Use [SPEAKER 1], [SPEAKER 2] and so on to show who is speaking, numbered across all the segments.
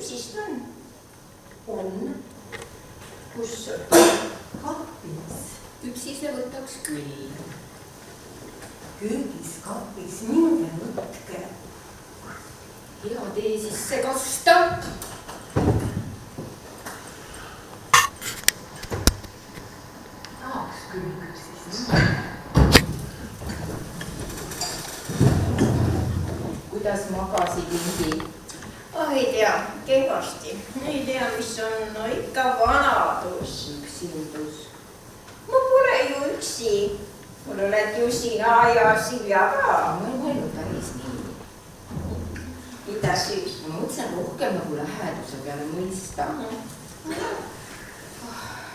[SPEAKER 1] siis ta on?
[SPEAKER 2] On.
[SPEAKER 1] Kus?
[SPEAKER 2] Kapis.
[SPEAKER 1] Küpsise võtaks küll.
[SPEAKER 2] Köögis kapis, minge võtke.
[SPEAKER 1] Hea tee sisse kasta.
[SPEAKER 2] Tahaks küll siis.
[SPEAKER 1] Kuidas magasid, Indi?
[SPEAKER 3] Ei tea, kehvasti. Ei tea, mis on. No ikka vanadus.
[SPEAKER 1] Üksindus.
[SPEAKER 3] Ma pole ju üksi. Mul oled ju sina ja Silja ka.
[SPEAKER 1] Ma olen mõelnud päris nii.
[SPEAKER 3] Mida siis?
[SPEAKER 1] Ma mõtlesin rohkem nagu läheduse peale mõista.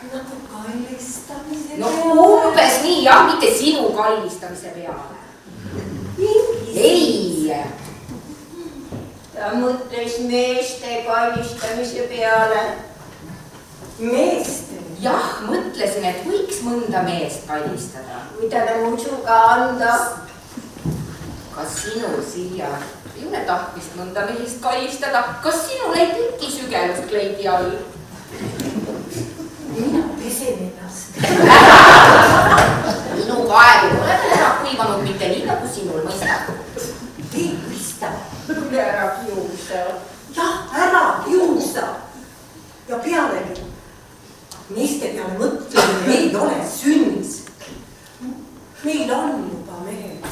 [SPEAKER 2] Nagu kallistamise
[SPEAKER 1] No umbes nii, jah, mitte sinu kallistamise peale. Ei!
[SPEAKER 3] Ta mõtles meeste kallistamise peale.
[SPEAKER 2] Meeste.
[SPEAKER 1] Jah, mõtlesin, et võiks mõnda meest kallistada.
[SPEAKER 3] Või talle musuga anda.
[SPEAKER 1] Kas sinul, Silja, ei ole tahtmist mõnda meest kallistada? Kas sinul ei teki sügelust kleidi all?
[SPEAKER 2] Mina pesen ennast.
[SPEAKER 1] Minu kaevu pole veel ära kuivanud, mitte nii nagu sinul, mõistab.
[SPEAKER 2] Ei mõista.
[SPEAKER 3] Tule ära kiusa.
[SPEAKER 2] Jah, ära kiusa. Ja pealegi. Meeste peale mõtlemine ei ole sünnis. Meil on juba mehed.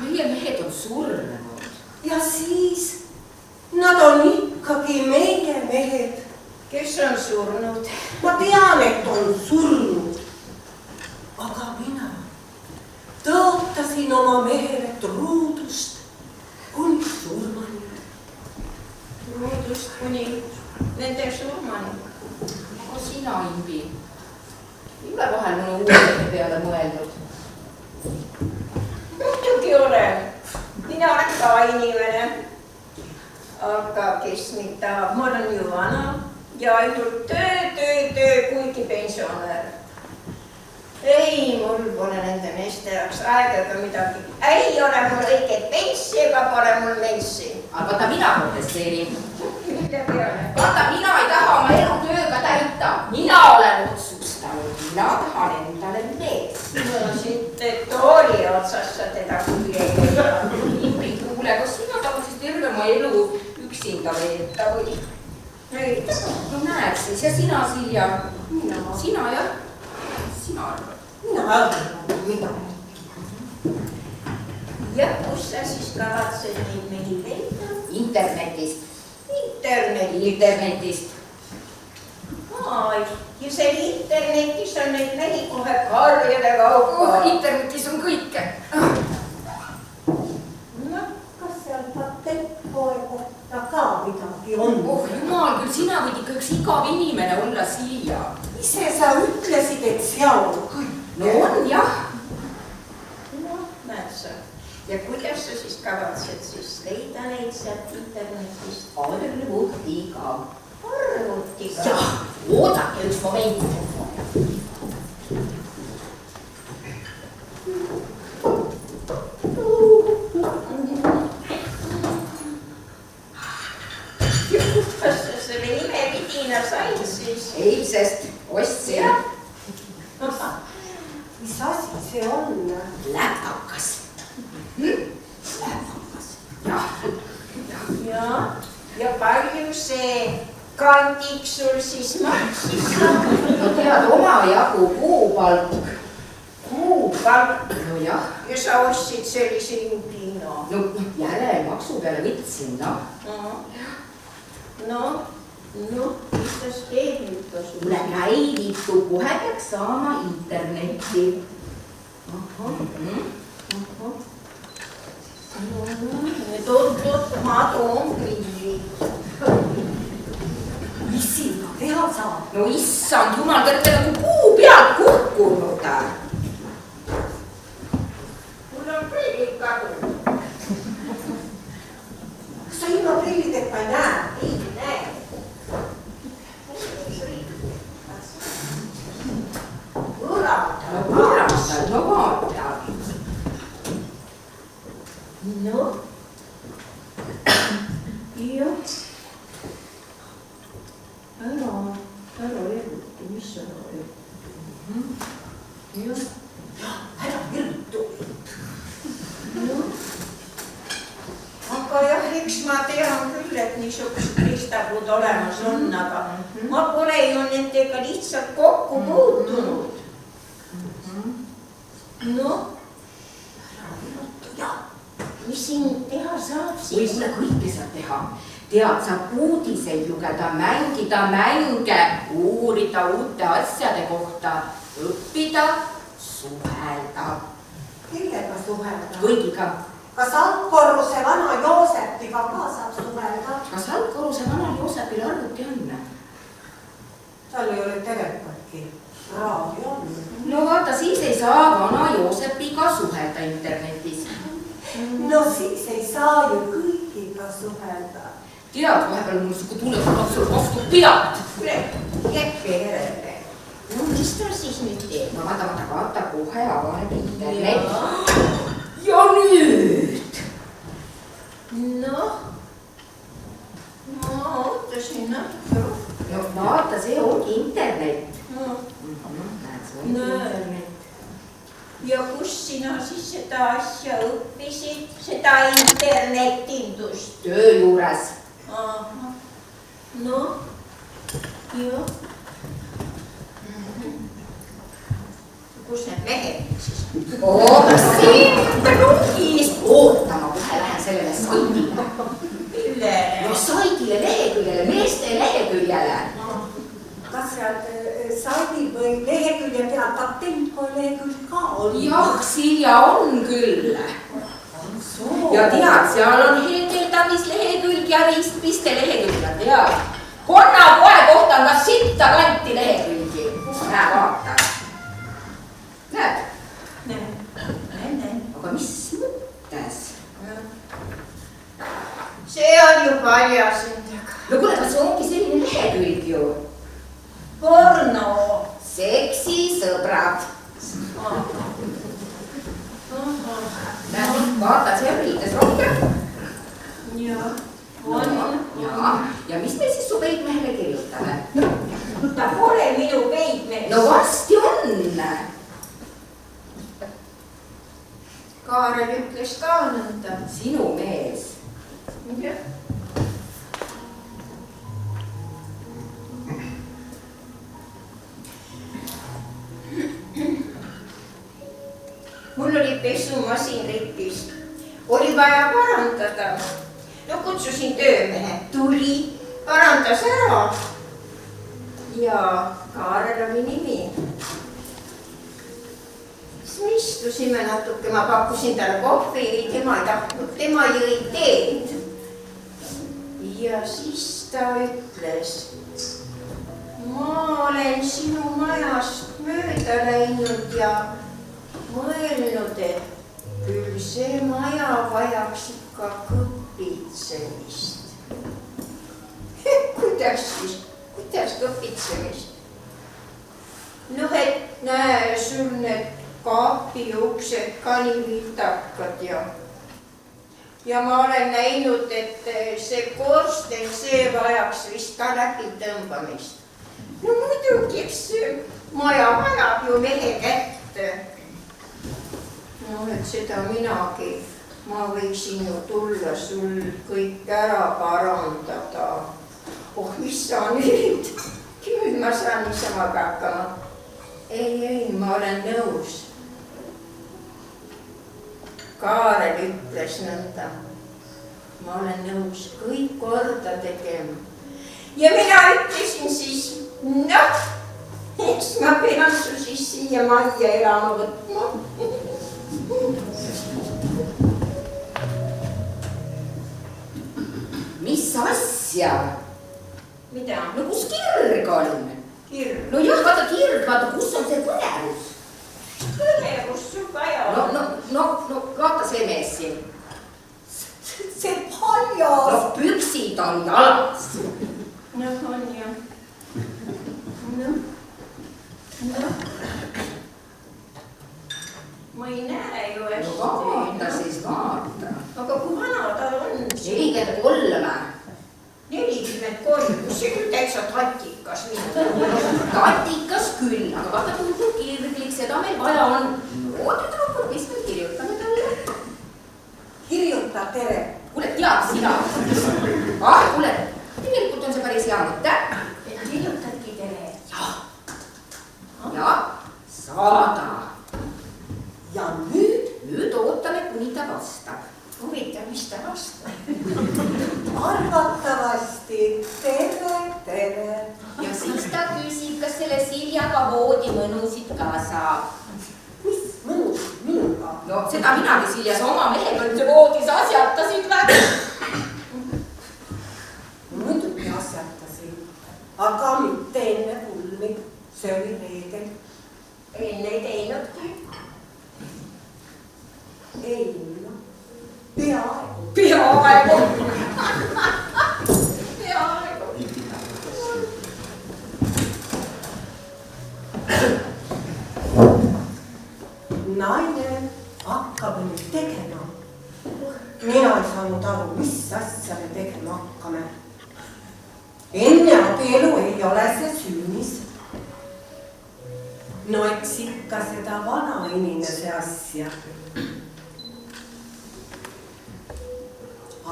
[SPEAKER 1] Meie mehed on surnud.
[SPEAKER 2] Ja siis nad on ikkagi meie mehed.
[SPEAKER 3] Kes on surnud?
[SPEAKER 2] Ma tean, et on surnud. Aga mina tõotasin oma mehele truudust kuni surmani.
[SPEAKER 3] Truudust kuni nende surmani.
[SPEAKER 1] Aga sina, Imbi, ei ole vahel mõne uue peale mõelnud.
[SPEAKER 3] Muidugi olen. Mina olen ka inimene. Aga kes mind tahab? Ma olen ju vana ja ainult töö, kuigi pensionär. Ei, mul pole nende meeste jaoks aega ega midagi. Ei ole mul õiget penssi ega pole mul messi.
[SPEAKER 1] Aga vaata, mina protesteerin.
[SPEAKER 3] Mida peale?
[SPEAKER 1] Vaata, mina ei taha oma elu tööga täita. Mina olen otsustanud. Mina tahan endale meest.
[SPEAKER 3] No siit tooli otsas sa teda kui ei tea.
[SPEAKER 1] Imbi, kuule, kas sina tahad siis terve oma elu üksinda veeta või?
[SPEAKER 3] Ei.
[SPEAKER 1] No näed siis, ja sina, Silja? Sina, jah? Sina arvad?
[SPEAKER 2] Mina arvan, mida.
[SPEAKER 3] Ja kus sa siis kavatsed neid mehi leida?
[SPEAKER 1] Internetist.
[SPEAKER 3] Internetist. Ai, ja seal internetis on neid mehi kohe karjade kaupa.
[SPEAKER 1] Internetis on kõike.
[SPEAKER 2] No, kas seal Patepoe kohta ka midagi on?
[SPEAKER 1] Oh jumal, küll sina võid ikka üks igav inimene olla, Silja.
[SPEAKER 2] Ise sa ütlesid, et seal on kõik.
[SPEAKER 1] No on, jah.
[SPEAKER 3] No, näed sa. Ja kuidas sa siis kavatsed siis leida neid sealt internetist?
[SPEAKER 1] Arvutiga.
[SPEAKER 3] Arvutiga?
[SPEAKER 1] Jah, oodake üks moment.
[SPEAKER 3] Kas sa selle nime vidina said siis?
[SPEAKER 1] Eilsest ostsin.
[SPEAKER 2] Mis asi see on?
[SPEAKER 1] Läpakas. Läpakas. Jah.
[SPEAKER 3] Ja palju see kandiks sul siis maksis?
[SPEAKER 1] No tead, omajagu kuupalk.
[SPEAKER 3] Kuupalk?
[SPEAKER 1] No jah.
[SPEAKER 3] Ja sa ostsid sellise impino?
[SPEAKER 1] No järelmaksu peale võtsin, noh.
[SPEAKER 3] No, mis ta teeb nüüd ka sul?
[SPEAKER 1] Kuule, käivitu, kohe peaks saama internetti.
[SPEAKER 3] Nüüd ma toon pilli.
[SPEAKER 2] Mis sinna teha saab?
[SPEAKER 1] No issand jumal, te olete nagu kuu pealt kukkunud.
[SPEAKER 3] Mul on prillid kadunud.
[SPEAKER 2] Kas sa ilma prillideta ei näe?
[SPEAKER 3] Ei näe.
[SPEAKER 1] No vaata.
[SPEAKER 3] No. Jah. pensionär.
[SPEAKER 2] Just. Ja, ära hirmutu.
[SPEAKER 3] No. Aga jah, eks ma tean küll, et niisugused ristapuud olemas on, aga ma pole ju nendega lihtsalt kokku puutunud. No,
[SPEAKER 2] Ära hirmutu. Ja.
[SPEAKER 3] mis siin teha saab
[SPEAKER 1] Või
[SPEAKER 3] siis?
[SPEAKER 1] sulle kõike saab teha. Tead, saab uudiseid lugeda, mängida mänge, uurida uute asjade kohta, õppida, suhelda.
[SPEAKER 2] Kellega suhelda?
[SPEAKER 1] Kõigiga.
[SPEAKER 2] Kas altkorruse vana Joosepiga ka saab suhelda?
[SPEAKER 1] Kas altkorruse vanal Joosepil arvuti on?
[SPEAKER 2] Tal ei ole telefonki. Raadio on.
[SPEAKER 1] No vaata, siis ei saa vana Joosepiga suhelda internetis.
[SPEAKER 2] No siis ei saa ju kõigiga suhelda.
[SPEAKER 1] Tead, vahepeal mul suke tunne, et lapsel vastu pead.
[SPEAKER 3] Kuule, jätke järele. No mis ta siis nüüd teeb?
[SPEAKER 1] No vaata, kohe avaneb internet. Ja nüüd!
[SPEAKER 3] Noh, ma ootasin natuke.
[SPEAKER 1] No vaata, see ongi internet.
[SPEAKER 3] No,
[SPEAKER 1] Näed, see ongi internet.
[SPEAKER 3] ja kus sina siis seda asja õppisid, seda internetindust?
[SPEAKER 1] Töö juures.
[SPEAKER 3] Aha. Noh, jah. Kus need mehed siis?
[SPEAKER 1] Siin rongis. Ootama, kohe lähen sellele saidile.
[SPEAKER 3] Millele?
[SPEAKER 1] No saidile leheküljele, meeste leheküljele.
[SPEAKER 2] Kas sealt saidi või lehekülje peal Tatenko lehekülg ka on?
[SPEAKER 1] Jah, Silja on küll. Ja tead, seal on heegeldamis-lehekülg ja ristpiste lehekülg. Ja tead, konnapoe kohta on ka sitta kanti lehekülgi. Näe, vaata. Näed?
[SPEAKER 3] Näen.
[SPEAKER 1] Aga mis mõttes?
[SPEAKER 3] See on ju paljas endaga.
[SPEAKER 1] No kuule, kas see ongi selline lehekülg ju?
[SPEAKER 3] Porno.
[SPEAKER 1] Seksisõbrad. Näed, vaata, see on riides rohkem.
[SPEAKER 3] Ja, on.
[SPEAKER 1] Ja mis me siis su peitmehele kirjutame?
[SPEAKER 3] Ta pole minu peitmees.
[SPEAKER 1] No varsti on.
[SPEAKER 3] Kaarel ütles ka nõnda.
[SPEAKER 1] Sinu mees.
[SPEAKER 3] Jah. Mul oli pesumasin rikkis. Oli vaja parandada. No kutsusin töömehe. Tuli, parandas ära. Ja Kaarel oli nimi. Siis me istusime natuke, ma pakkusin talle kohvi, tema ei tahtnud, tema jõi teed. Ja siis ta ütles, ma olen sinu majast mööda läinud ja mõelnud, et küll see maja vajaks ikka kõpitsemist. Kuidas kõpitsemist? Noh, et näe, sul need kaapi uksed ka nii vitakad ja ma olen näinud, et see korsten, see vajaks vist ka läbi tõmbamist. No muidugi, eks maja vajab ju mehe kätte. No, et seda minagi, ma võiksin ju tulla sul kõik ära parandada. Oh, mis sa nüüd? Küll ma saan niisamaga hakkama. Ei, ma olen nõus. Kaarel ütles nõnda. Ma olen nõus kõik korda tegema. Ja mina ütlesin siis, noh, eks ma pean su siis siia majja elama võtma.
[SPEAKER 1] Mis asja?
[SPEAKER 3] Mida?
[SPEAKER 1] No kus kirg on?
[SPEAKER 3] Kirg.
[SPEAKER 1] No jah, vaata kirg, vaata kus on see põnevus?
[SPEAKER 3] Põnevus sul vaja on.
[SPEAKER 1] No vaata see mees siin.
[SPEAKER 2] See paljas.
[SPEAKER 1] No püksid on jalas.
[SPEAKER 3] Noh, on jah. Noh. Ma ei näe ju hästi.
[SPEAKER 1] No vaata siis, vaata.
[SPEAKER 3] Aga kui vana ta on?
[SPEAKER 1] 43.
[SPEAKER 3] 43, kus see küll täitsa tatikas.
[SPEAKER 1] Tatikas aga ta tundub kirglik, seda meil vaja on. Tüdrukud, mis me kirjutame talle?
[SPEAKER 2] Kirjuta tere.
[SPEAKER 1] Kuule, tead sina? Kuule, tegelikult on see päris hea mõte.
[SPEAKER 2] Kirjutadki tere.
[SPEAKER 1] Ja saada.
[SPEAKER 2] Ja nüüd
[SPEAKER 1] ootame, kuni ta vastab.
[SPEAKER 3] Huvitav, mis ta vastab?
[SPEAKER 2] arvatavasti tere.
[SPEAKER 1] Ja siis ta küsib, kas selle Siljaga voodi mõnusid ka saab.
[SPEAKER 2] Mis mõnusid minuga?
[SPEAKER 1] No seda minagi Silja, sa oma mehekõlse voodis asjatasid või?
[SPEAKER 2] Muidugi asjatasin, aga mitte enne pulmi. See oli reegel.
[SPEAKER 3] Enne ei teinudki.
[SPEAKER 2] Ei, no. Peaaegu.
[SPEAKER 1] Peaaegu.
[SPEAKER 2] Naine hakkab nüüd tegema. Mina ei saanud aru, mis asja me tegema hakkame. Enne abielu ei ole see süünis. No eks ikka seda vana inimese asja.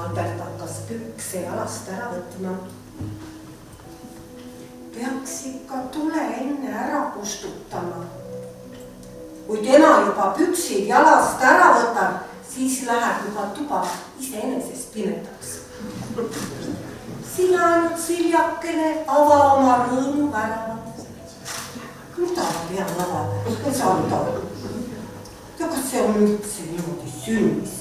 [SPEAKER 2] Albert hakkas pükse jalast ära võtma. Peaks ikka tule enne ära kustutama. Kui tema juba püksid jalast ära võtab, siis läheb juba tuba iseenesest pimedaks. Sina ainult Siljakene, ava oma rõõmu väravad. Mida ma pean avada? Ei saanud aru. Ja kas see on üldse niimoodi sünnis?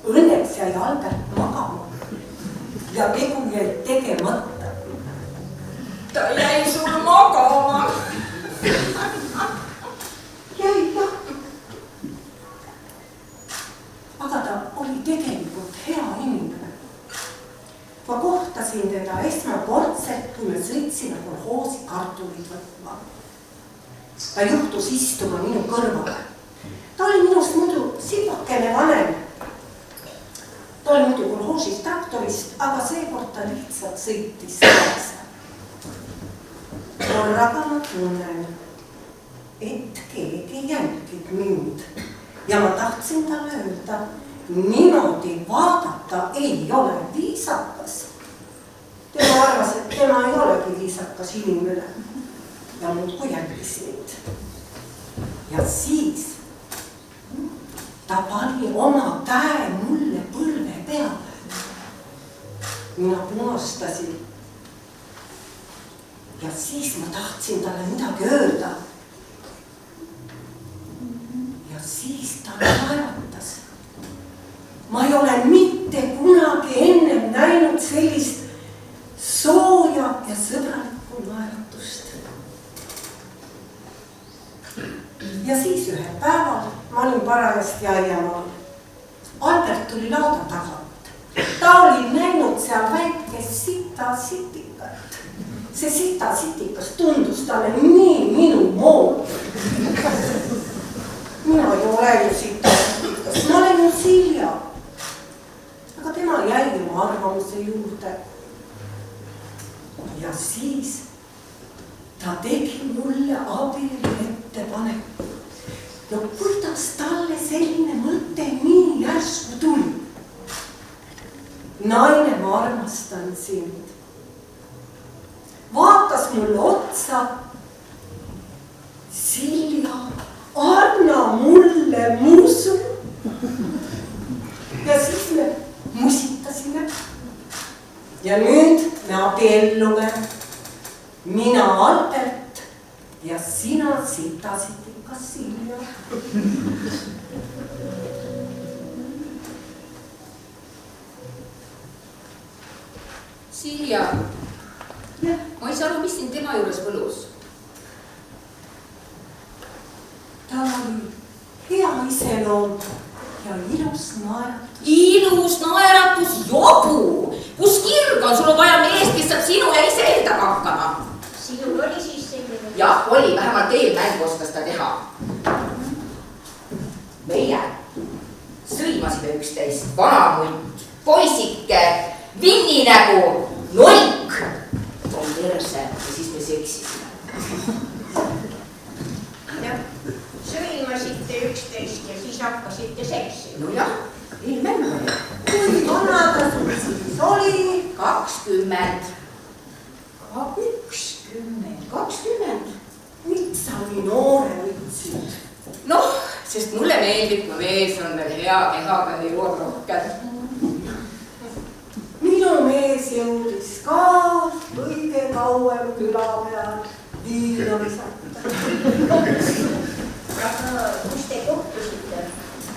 [SPEAKER 2] Õnneks jäi Albert magama ja tegu jäi tegemata.
[SPEAKER 1] Ta jäi sul magama.
[SPEAKER 2] Jäi jah. Aga ta oli tegelikult hea inimene. Ma kohtasin teda esmakordselt, kui me sõitsime kolhoosi kartulit võtma. Ta juhtus istuma minu kõrvale. Ta oli minust muidu silvakene vanem. Ta oli muidu kolhoosis traktorist, aga seekord ta lihtsalt sõitis kaasa. Korraga ma tunnen, et keegi jälgib mind ja ma tahtsin talle öelda, niimoodi vaadata ei ole viisakas. Tema arvas, et tema ei olegi viisakas inimene ja muudkui jälgis mind. Ja siis ta pani oma käe mulle põlve peale. Mina punastasin. Ja siis ma tahtsin talle midagi öelda. Ja siis ta naeratas. Ma ei ole mitte kunagi ennem näinud sellist sooja ja sõbralikku naeratust. Ja siis ühel päeval ma olin parajasti aiamaal. Albert tuli lauda tagant. Ta oli näinud seal väikest sita-sitikat. See sita-sitikas tundus talle nii minu moodi. Mina ei ole ju sita-sitikas, ma olen ju Silja. Aga tema jäi oma arvamuse juurde. Ja siis ta tegi mulle abielu ettepaneku. Ja kuidas talle selline mõte nii järsku tuli? Naine, ma armastan sind. Vaatas mulle otsa. Silja, anna mulle musu. Ja siis me musitasime. Ja nüüd me abiellume. Mina Albert ja sina sita-sitikas Silja.
[SPEAKER 1] Silja, ma ei saa aru, mis sind tema juures võlus?
[SPEAKER 2] Ta oli hea iseloom ja ilus naeratus.
[SPEAKER 1] Ilus naeratus, jobu! Kus kirg on? Sul on vaja meest, kes saab sinu ja iseendaga hakkama.
[SPEAKER 3] Sinul oli siis selline?
[SPEAKER 1] Jah, oli. Vähemalt eelmängu oskas ta teha. Meie sõimasime üksteist. Vanamunt, poisike, vinninägu, loik. On verse ja siis me seksisime.
[SPEAKER 3] jah, sõimasite üksteist ja siis hakkasite seksi.
[SPEAKER 1] Nojah, ilmenne oli.
[SPEAKER 2] Kui vana ta sul siis oli?
[SPEAKER 1] 20. 20.
[SPEAKER 2] Miks sa nii noore võtsid?
[SPEAKER 1] Noh, sest mulle meeldib, kui mees on veel hea kehaga ja jõuab rohkem.
[SPEAKER 2] Minu mees jõudis ka kõige kauem küla peal viina visata.
[SPEAKER 3] Aga kus te kohtusite?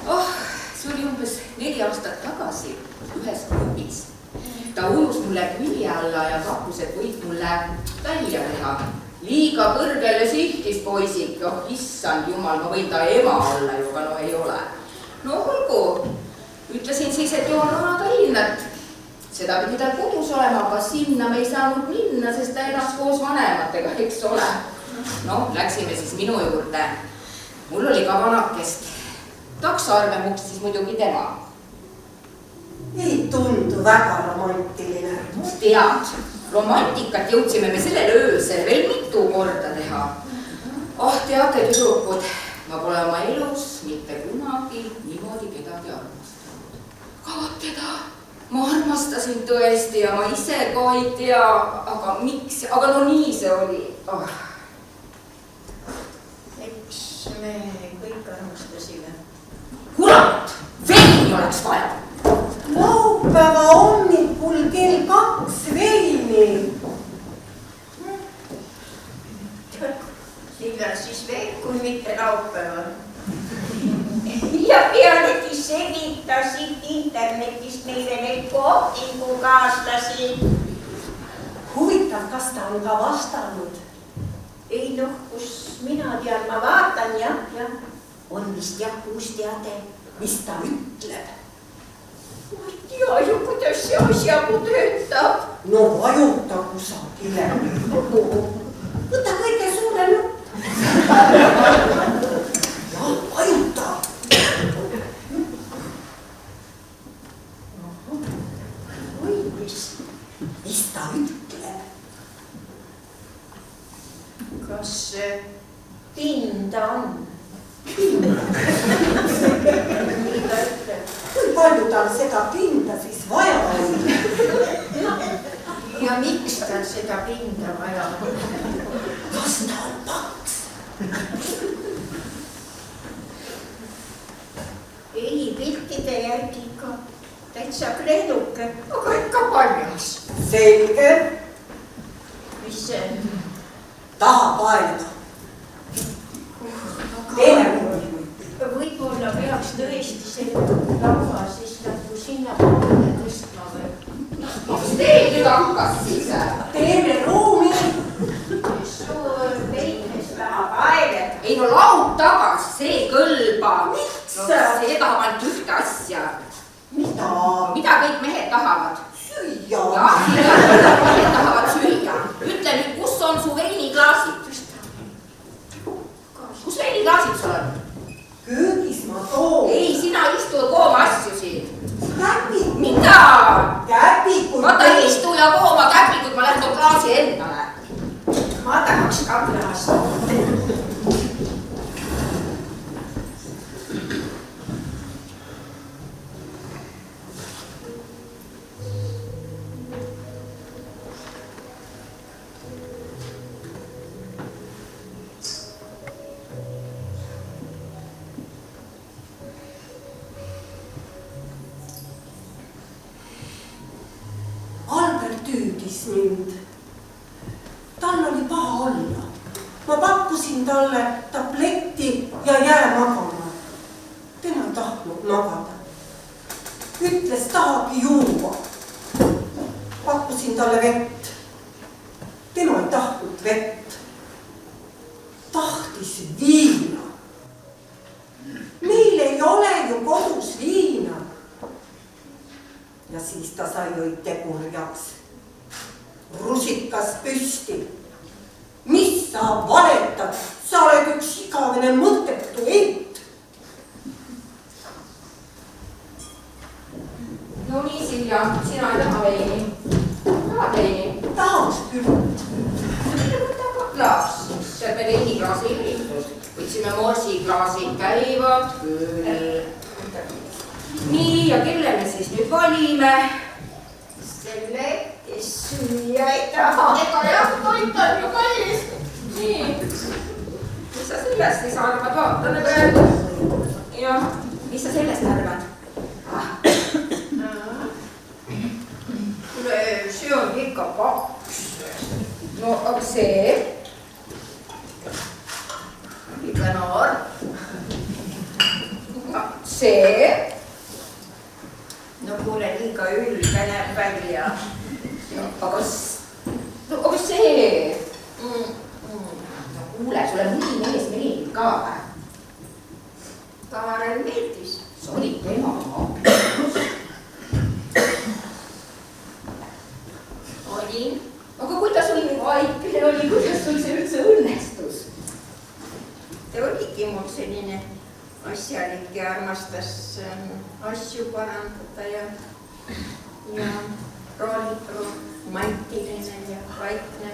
[SPEAKER 1] Oh, see oli umbes 4 aastat tagasi ühes klubis. Ta ujus mulle külje alla ja pakkus, et võid mulle välja teha. Liiga kõrgele sihtis poisik. Oh, issand jumal, ma võin ta ema olla ju, aga no ei ole. No olgu. Ütlesin siis, et joon Tallinnat. Seda pidi tal kodus olema, aga sinna me ei saanud minna, sest ta elas koos vanematega, eks ole. No, läksime siis minu juurde. Mul oli ka vanakest. Taksoarve muksis muidugi tema.
[SPEAKER 2] Ei tundu väga romantiline.
[SPEAKER 1] Tead, romantikat jõudsime me sellel öösel veel mitu korda teha. Oh, teate, tüdrukud, ma pole oma elus mitte kunagi niimoodi kedagi armastanud. Kavat teda? Ma armastasin tõesti ja ma ise ka ei tea, aga miks, aga no nii see oli. Oh.
[SPEAKER 3] Eks me kõik armastasime.
[SPEAKER 1] Kurat, veini oleks vaja.
[SPEAKER 2] Laupäeva hommikul kell 2 veini.
[SPEAKER 3] Millal siis veel, kui mitte laupäeval? Ja pealegi selitasid internetist meile neid kohtingukaaslasi.
[SPEAKER 2] Huvitav, kas ta on ka vastanud?
[SPEAKER 3] Ei noh, kus mina tean, ma vaatan jah. On vist jah uus teade.
[SPEAKER 2] Mis ta ütleb?
[SPEAKER 3] Ma ei tea ju, kuidas see asjagu töötab.
[SPEAKER 2] No vajuta kusagile. Võta kõige suurem nupp. Ja vajuta. Mis ta ütleb?
[SPEAKER 3] Kas pinda on?
[SPEAKER 2] Kui palju tal seda pinda siis vaja on?
[SPEAKER 3] Ja miks tal seda pinda vaja on?
[SPEAKER 2] Kas ta on paks?
[SPEAKER 3] Ei, piltide järgi ikka täitsa kleinuke, aga ikka paljas.
[SPEAKER 2] Selge.
[SPEAKER 3] Mis see?
[SPEAKER 2] Taha paelda. Teeme mulle.
[SPEAKER 3] Võib-olla peaks tõesti selle laua siis nagu sinna poole tõstma või?
[SPEAKER 1] Mis teil nüüd hakkas siis?
[SPEAKER 2] Teeme ruumi.
[SPEAKER 3] Suur veines tahab aelet.
[SPEAKER 1] Ei no laud tagasi, see ei kõlba.
[SPEAKER 2] Miks?
[SPEAKER 1] No, see tahab ainult ühte asja.
[SPEAKER 2] Mida?
[SPEAKER 1] Mida kõik mehed tahavad?
[SPEAKER 2] Süüa.
[SPEAKER 1] Jah, mehed tahavad süüa. Ütle nüüd, kus on su veiniklaasid? Kus veiniklaasid sul on?
[SPEAKER 2] Köögis ma toon.
[SPEAKER 1] Ei, sina istu kooma asju siin.
[SPEAKER 2] Käpikud.
[SPEAKER 1] Mida?
[SPEAKER 2] Käpikud.
[SPEAKER 1] Vaata istu ja kooma käpikud, ma lähen too klaasi endale.
[SPEAKER 3] Ma tahaks ka klaasi.
[SPEAKER 2] Albert tüüdis mind. Tal oli paha olla. Ma pakkusin talle tabletti ja jää magama. Tema ei tahtnud magada. Ütles, tahagi juua. Pakkusin talle vett. Tema ei tahtnud vett. Tahtis viina. Meil ei ole ju kodus viina. Ja siis ta sai õite kurjaks. Rusikas püsti. Mis sa valetad? Sa oled üks igavene mõttetu eit.
[SPEAKER 1] No nii, Silja, sina ei taha veini. Tahad veini?
[SPEAKER 2] Tahaks küll.
[SPEAKER 1] Võta ka klaas. morsiklaasi üritus. Võtsime morsiklaasid käivad küll. Nii, ja kelle me siis nüüd valime?
[SPEAKER 3] Selle, kes süüa ei taha.
[SPEAKER 1] Ega jah, toit on ju kallis. Nii. Mis sa sellest siis arvad? Vaatame praegu. Jah, mis sa sellest arvad?
[SPEAKER 3] See on ikka paks.
[SPEAKER 1] No, aga see?
[SPEAKER 3] Ikka noor.
[SPEAKER 1] See?
[SPEAKER 3] No kuule, liiga ülbe näeb välja.
[SPEAKER 1] Aga see? No kuule, sulle mõni mees meeldib ka või?
[SPEAKER 3] Kaarel meeldis.
[SPEAKER 1] See oli tema
[SPEAKER 3] Olin.
[SPEAKER 1] aga kuidas sul nii vaikne oli, kuidas sul see üldse õnnestus?
[SPEAKER 3] Ta oligi mul selline asjalik ja armastas asju parandada ja romantiline ja vaikne.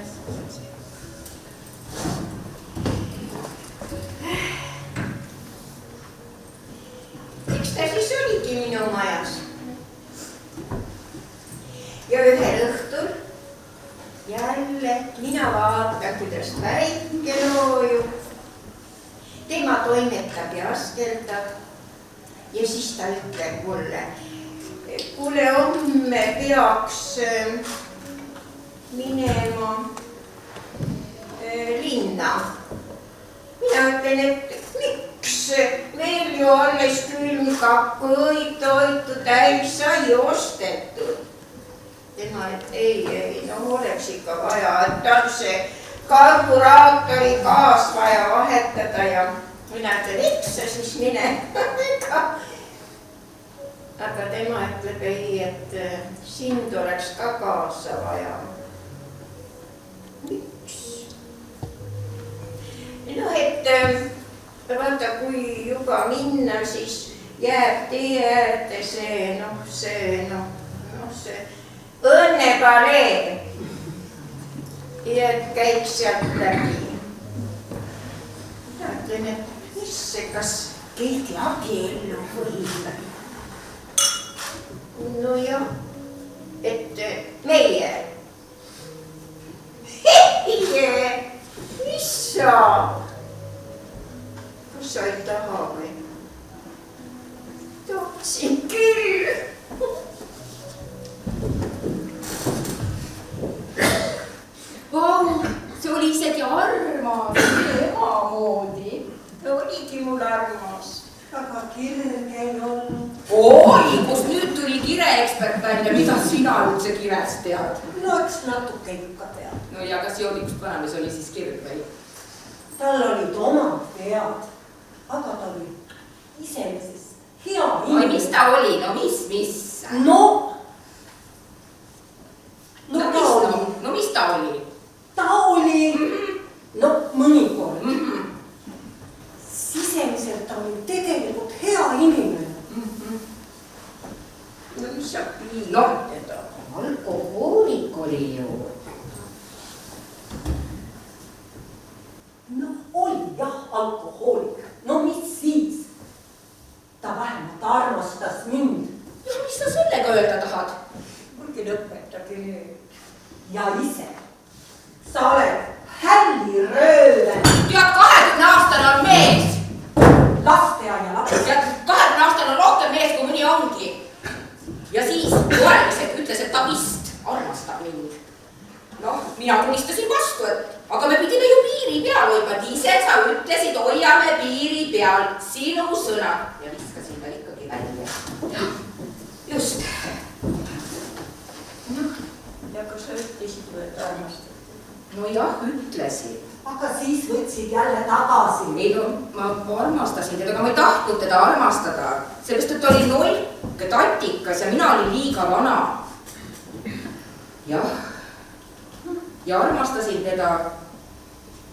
[SPEAKER 3] Eks ta siis oligi minu majas. Ja ühel õhtul jälle mina vaatan, kuidas väike loojub. Tema toimetab ja askeldab ja siis ta ütleb mulle, kuule, homme peaks minema linna. Mina ütlen, et miks? Meil ju alles külmkap kõik toitu täis sai ostetud. Tema, et ei, no oleks ikka vaja, et tal see karburaatori gaas vaja vahetada ja mina ütlen, eks sa siis mine. Aga tema ütleb ei, et sind oleks ka kaasa vaja. Miks? No, et vaata, kui juba minna, siis jääb tee äärde see õnnepalee. Ja käiks sealt läbi. Ma ütlen, et mis see, kas keegi abiellu võib? No jah, et meie. Heie, mis sa? Kas sa ei taha või? Tahtsin küll.
[SPEAKER 1] Vau, see oli isegi armas, ema moodi.
[SPEAKER 3] Oligi mul armas.
[SPEAKER 2] Aga kirge ei olnud.
[SPEAKER 1] Oi, kus nüüd tuli kireekspert välja, mida sina üldse kirest tead?
[SPEAKER 2] No eks natuke ikka tead.
[SPEAKER 1] No ja kas joodikus vanamees oli siis kirg või?
[SPEAKER 2] Tal olid omad vead, aga ta oli iseenesest hea
[SPEAKER 1] Oi, mis ta oli? No mis? No mis ta oli?
[SPEAKER 2] Ta oli, no mõnikord. Sisemiselt ta oli tegelikult hea inimene.
[SPEAKER 3] No mis sa piirad teda?
[SPEAKER 1] Alkohoolik oli ju.
[SPEAKER 2] No oli jah alkohoolik. No mis siis? Ta vähemalt armastas mind.
[SPEAKER 1] Ja mis sa sellega öelda tahad?
[SPEAKER 3] Kuulge, lõpetage nüüd.
[SPEAKER 2] Ja ise. Sa oled hällirööven.
[SPEAKER 1] Tead, 20-aastane on mees.
[SPEAKER 2] Lasteaia laps.
[SPEAKER 1] Tead, 20-aastane on rohkem mees kui mõni ongi. Ja siis koeliselt ütles, et ta vist armastab mind. Noh, mina tunnistasin vastu, aga me pidime ju piiri peal hoidma. Ise sa ütlesid, hoiame piiri peal. Sinu sõna. Ja viskasin ta ikkagi välja. Just.
[SPEAKER 3] Ja kas sa ütlesid või, et armastad?
[SPEAKER 1] No jah, ütlesin.
[SPEAKER 2] Aga siis võtsid jälle tagasi.
[SPEAKER 1] Ei no, ma armastasin teda, aga ma ei tahtnud teda armastada. Sellest, et ta oli nolk, tatikas ja mina olin liiga vana. Jah. Ja armastasin teda.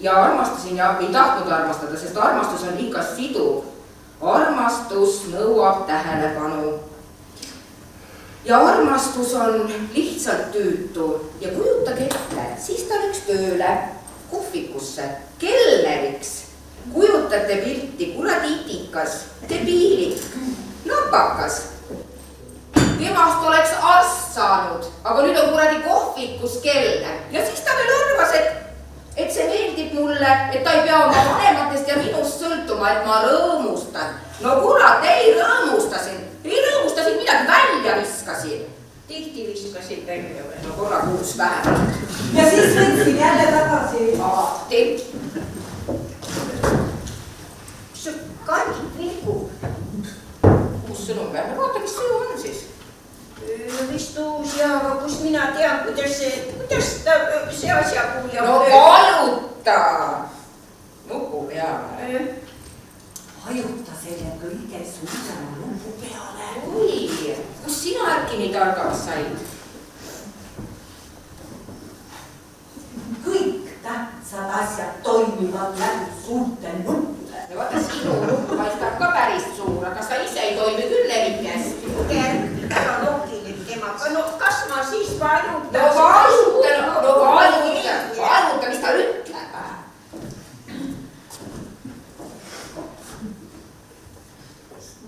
[SPEAKER 1] Ja armastasin ja ei tahtnud armastada, sest armastus on liiga siduv. Armastus nõuab tähelepanu. Ja armastus on lihtsalt tüütu ja kujutage ette, siis ta läks tööle kohvikusse kelneriks. Kujutate pilti, kuradi itikas, debiilik, lapakas. Temast oleks arst saanud, aga nüüd on kuradi kohvikus kelner. Ja siis ta veel arvas, et see meeldib mulle, et ta ei pea oma vanematest ja minust sõltuma, et ma rõõmustan. No kurat, ei rõõmustasin midagi, välja viskasin.
[SPEAKER 3] Tihti viskasid välja või?
[SPEAKER 1] No korra kuus vähemalt.
[SPEAKER 2] Ja siis võtsid jälle tagasi.
[SPEAKER 1] Alati.
[SPEAKER 3] Mis sul kandid vilgub?
[SPEAKER 1] Kus sõnum peab? Vaata, mis sõnum on siis?
[SPEAKER 3] Vist uus ja, aga kus mina tean, kuidas ta see asja kuulja...
[SPEAKER 1] No vajuta! Nupu peale.
[SPEAKER 2] Vajuta selle kõige suurema nupu peale.
[SPEAKER 1] Oi, kus sina äkki nii targaks said?
[SPEAKER 2] Kõik tähtsad asjad toimivad läbi suurte nuppude.
[SPEAKER 1] Ja vaata, sinu nupp paistab ka päris suur, aga sa ise ei toimi küll eriti hästi.
[SPEAKER 3] Kärbi, väga nokinud temaga. No kas ma siis vajutan?
[SPEAKER 1] No vajuta, mis ta ütleb?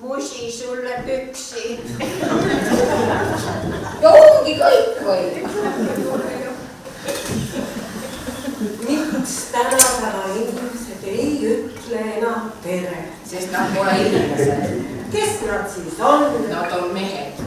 [SPEAKER 3] Musi sulle püksi.
[SPEAKER 1] Ja ongi kõik või?
[SPEAKER 2] Miks tänapäeva inimesed ei ütle enam tere?
[SPEAKER 1] Sest nad pole inimesed.
[SPEAKER 2] Kes nad siis on?
[SPEAKER 1] Nad on mehed.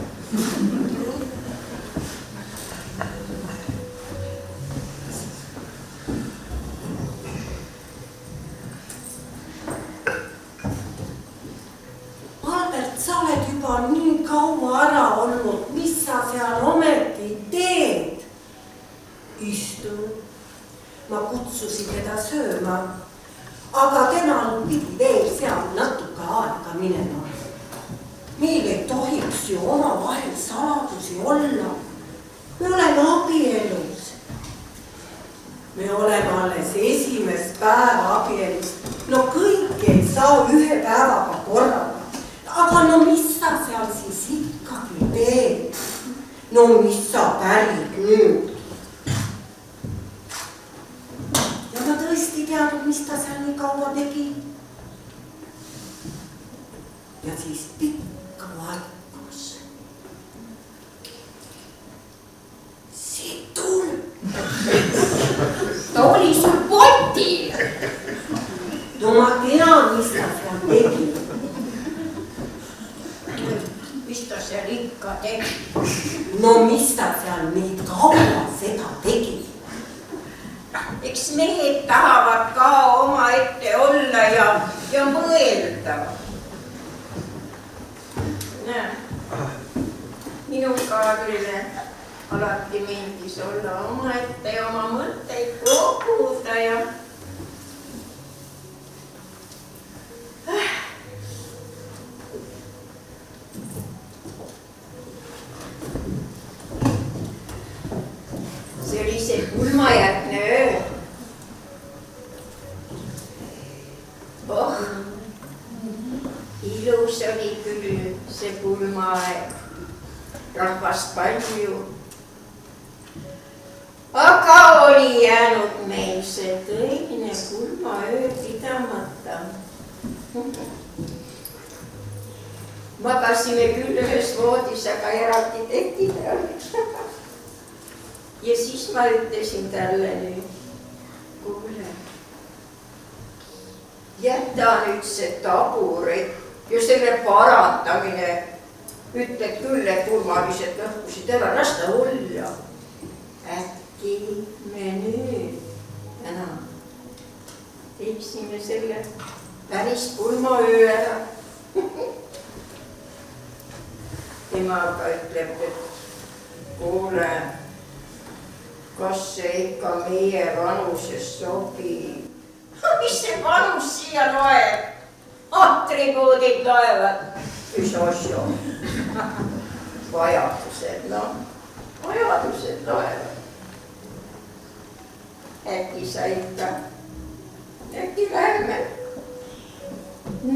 [SPEAKER 2] Albert, sa oled juba nii kaua ära olnud, mis sa seal ometi teed? Istun. Ma kutsusin teda sööma, aga temal pidi veel seal natuke aega minema. Meil ei tohiks ju omavahel saladusi olla. Me oleme abielus. Me oleme alles esimest päeva abielus. No kõik ei saa ühe päevaga korraga. Aga no mis sa seal siis ikkagi teed? No mis sa pärid nüüd? Ja ma tõesti teadnud, mis ta seal nii kaua tegi. Ja siis pikk vaikus. Situn.
[SPEAKER 1] Ta oli sul potil.
[SPEAKER 2] No ma tean, mis ta seal tegi.
[SPEAKER 3] Mis ta seal ikka tegi?
[SPEAKER 2] No mis ta seal nii kaua seda tegi?
[SPEAKER 3] Eks mehed tahavad ka oma ette olla ja mõelda. Näe, minu Kaarlile alati meeldis olla oma ette ja oma mõtteid koguda ja see oli see pulmajärgne öö. Oh, ilus oli küll see pulmaaeg, rahvast palju. Aga oli jäänud meil see tõine pulmaöö pidamata. Magasime küll ühes voodis, aga eraldi teki peal. Ja siis ma ütlesin talle nüüd, kuule, jäta nüüd see taburet ja selle parandamine. Ütled küll, et pulmalised lõhkusid ära, lasta olla. Äkki me nüüd täna teeksime selle päris pulmaöö ära. Tema aga ütleb, et kuule, kas see ikka meie vanuses sobib? Mis see vanus siia loeb? Atribuudid loevad. Mis asju? Vajadused, vajadused loevad. Äkki sa ikka, äkki lähme.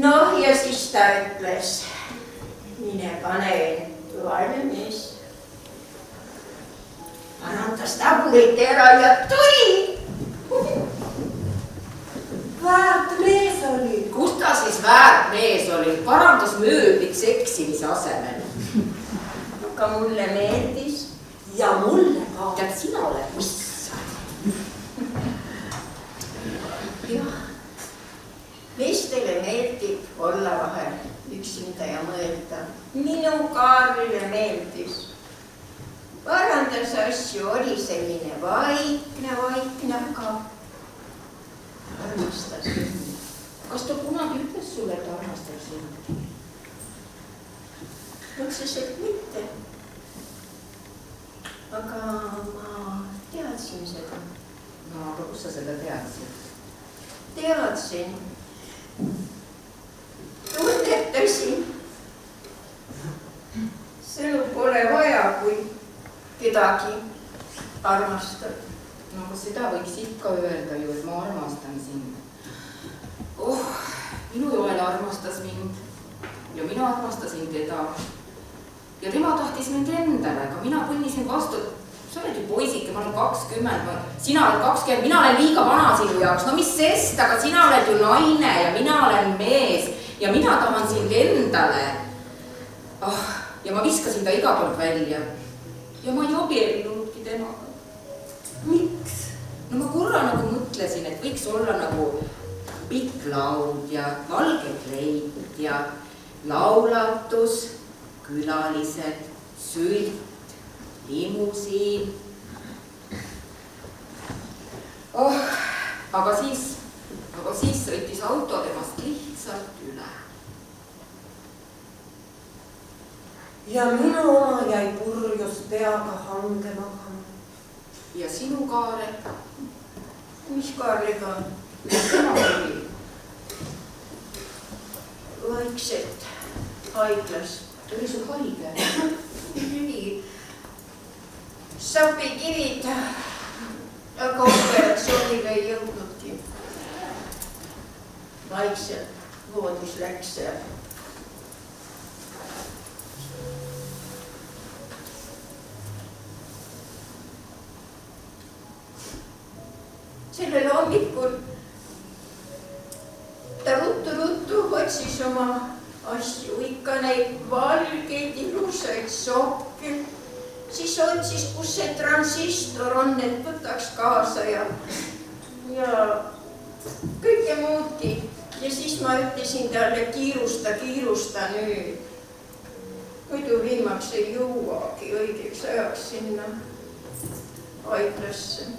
[SPEAKER 3] Noh, ja siis ta ütles, mine pane end, vaene mees. Parandas taburit ära ja tuli.
[SPEAKER 1] ta siis väärt mees oli, parandas mööbliks eksimise asemel.
[SPEAKER 3] Aga mulle meeldis.
[SPEAKER 2] Ja mulle ka.
[SPEAKER 1] Tead, sina oled issand.
[SPEAKER 3] Jah, meestele meeldib olla vahel üksinda ja mõelda. Minu Kaarlile meeldis. Parandas asju, oli selline vaikne, aga armastas.
[SPEAKER 1] Kas ta kunagi ütles sulle, et armastab sind?
[SPEAKER 3] Otseselt mitte. Aga ma teadsin seda.
[SPEAKER 1] No, aga kus sa seda teadsid?
[SPEAKER 3] Teadsin. Tunnetasin. Sõnu pole vaja, kui kedagi armastab.
[SPEAKER 1] No, aga seda võiks ikka öelda ju, et ma armastan sind. Minu Joel armastas mind ja mina armastasin teda. Ja tema tahtis mind endale, aga mina põnnisin vastu, sa oled ju poisike, ma olen 20, sina oled 20, mina olen liiga vana sinu jaoks. No mis sest, aga sina oled ju naine ja mina olen mees ja mina tahan sind endale. Ja ma viskasin ta iga kord välja. Ja ma ei abiellunudki temaga.
[SPEAKER 2] Miks?
[SPEAKER 1] No ma korra nagu mõtlesin, et võiks olla nagu pikk laud ja valge kleit ja laulatus, külalised, sült, limusiin. Aga siis sõitis auto temast lihtsalt üle.
[SPEAKER 2] Ja minu oma jäi purjus peaga hange magama.
[SPEAKER 1] Ja sinu Kaarel?
[SPEAKER 3] Mis Kaarliga on?
[SPEAKER 1] Tema oli?
[SPEAKER 3] Vaikselt haiglas.
[SPEAKER 1] Ta oli sul haige?
[SPEAKER 3] Nii. Sapikivid, aga operatsioonile ei jõudnudki. Vaikselt voodis läks. Sellel hommikul ta ruttu otsis oma asju, ikka neid valgeid ilusaid sokke, siis otsis, kus see transistor on, et võtaks kaasa ja kõike muudki. Ja siis ma ütlesin talle, kiirusta nüüd. Muidu viimaks ei jõuagi õigeks ajaks sinna haiglasse.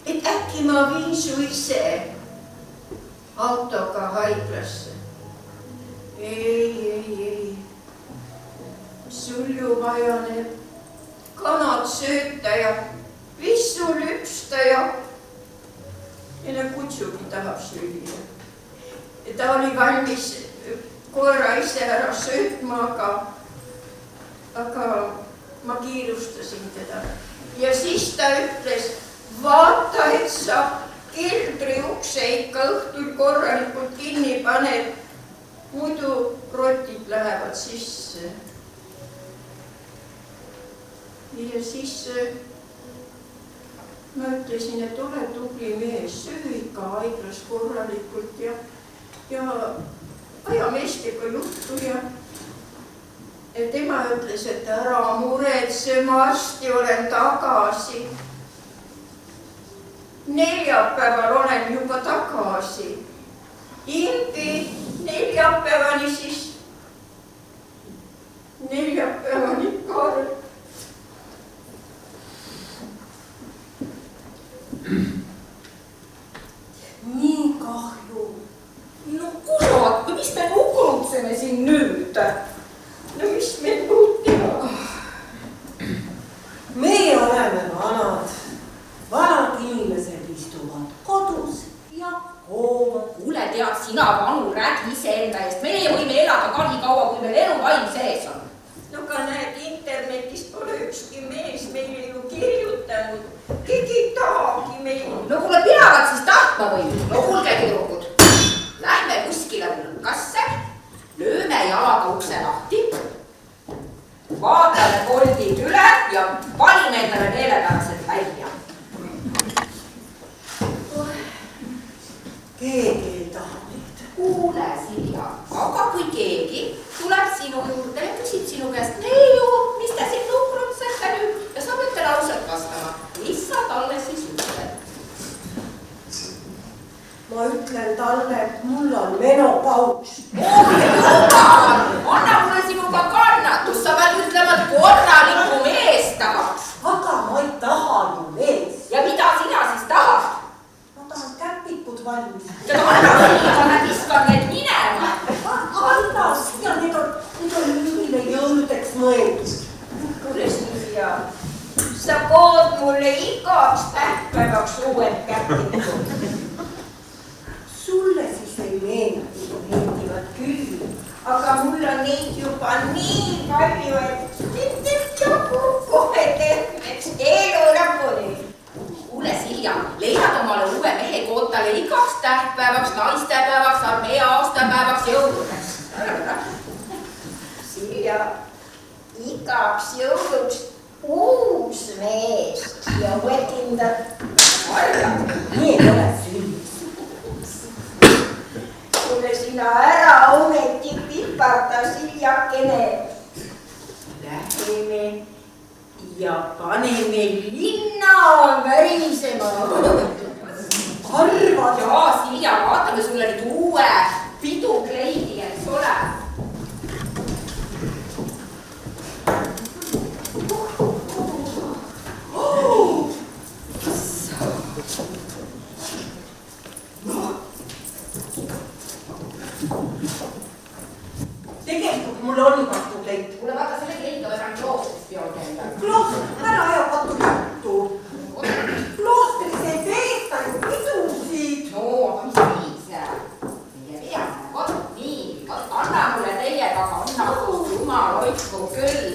[SPEAKER 3] Et äkki ma viin su ise autoga haiglasse. Ei. Sul ju vaja need kanad sööta ja vissu lüpsta ja kutsugi tahab süüa. Ja ta oli valmis koera ise ära söötma, aga ma kiirustasin teda. Ja siis ta ütles, vaata, et sa keldri ukse ikka õhtul korralikult kinni paned, muidu rotid lähevad sisse. Ja siis ma ütlesin, et ole tubli mees, söö ikka haiglas korralikult ja aja meestega juttu ja tema ütles, et ära muretse, ma varsti olen tagasi. Neljapäeval olen juba tagasi. Impi neljapäevani siis. Neljapäevani Kaarel.
[SPEAKER 2] Nii kahju.
[SPEAKER 1] No kurat, mis me nukurutseme siin nüüd?
[SPEAKER 3] No mis meil muud teha?
[SPEAKER 2] Meie oleme vanad. Vanad inimesed istuvad kodus ja koovad.
[SPEAKER 1] Kuule, tead, sina vanu räägi iseenda eest. Meie võime elada ka nii kaua, kui meil eluvaim sees on.
[SPEAKER 3] No ka näed, internetis pole ükski mees meile ju kirjutanud. Keegi ei tahagi meil.
[SPEAKER 1] No kuule, peavad siis tahtma või? No kuulge, tüdrukud. Lähme kuskile hulkasse, lööme jalaga ukse lahti, vaatame koldid üle ja valime endale meelepärased välja.
[SPEAKER 2] Keegi ei taha meid. menopaus.
[SPEAKER 1] Anna mulle sinuga kannatus, sa pead ütlema, et korralikku meest tahaks.
[SPEAKER 2] Aga ma ei taha ju meest.
[SPEAKER 1] Ja mida sina siis tahad?
[SPEAKER 2] Ma tahan käpikud valmis.
[SPEAKER 1] Anna siia, ma viskan need minema.
[SPEAKER 2] Anna siia, need on mille jõuludeks mõeldud.
[SPEAKER 3] Kuule Silja, sa kood mulle igaks tähtpäevaks uued käpikud.
[SPEAKER 2] Sulle siis ei meeldivad küll.
[SPEAKER 3] Aga mul on neid juba nii palju, et kohe terveks elu lõpuni.
[SPEAKER 1] Kuule Silja, leiad omale uue mehe kootale igaks tähtpäevaks, naistepäevaks, armee aastapäevaks, jõuludeks.
[SPEAKER 3] Silja, igaks jõuluks uus mees ja võtindad
[SPEAKER 1] Arra.
[SPEAKER 2] Nii ei ole süüs.
[SPEAKER 3] kuule sina ära ometi piparda Siljakene.
[SPEAKER 1] Läheme ja paneme linna värisema.
[SPEAKER 2] Arvad.
[SPEAKER 1] Jaa, Silja, vaatame sulle nüüd uue pidukleidi, eks ole.
[SPEAKER 2] Tegelikult mul on katukleit.
[SPEAKER 1] Kuule, vaata, selle kleidiga me peame kloostrist peole käima.
[SPEAKER 2] Klooster, ära aja katujuttu. Kloostris ei peeta ju pidusid.
[SPEAKER 1] No, aga mis siis? Meie peame, vot nii. Anna mulle teiega, aga anna jumal hoidku küll.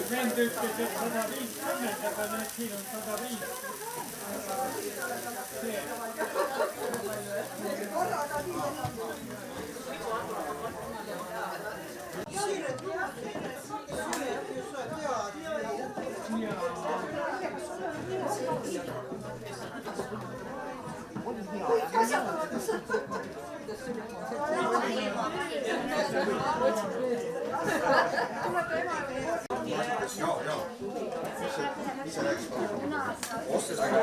[SPEAKER 4] Vend ütles, et 150, aga näed, siin on 105.
[SPEAKER 5] Ise rääkis ostes aga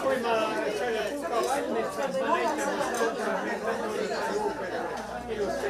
[SPEAKER 4] Kui ma selle puuga valmistan, ma näitan, ilusti.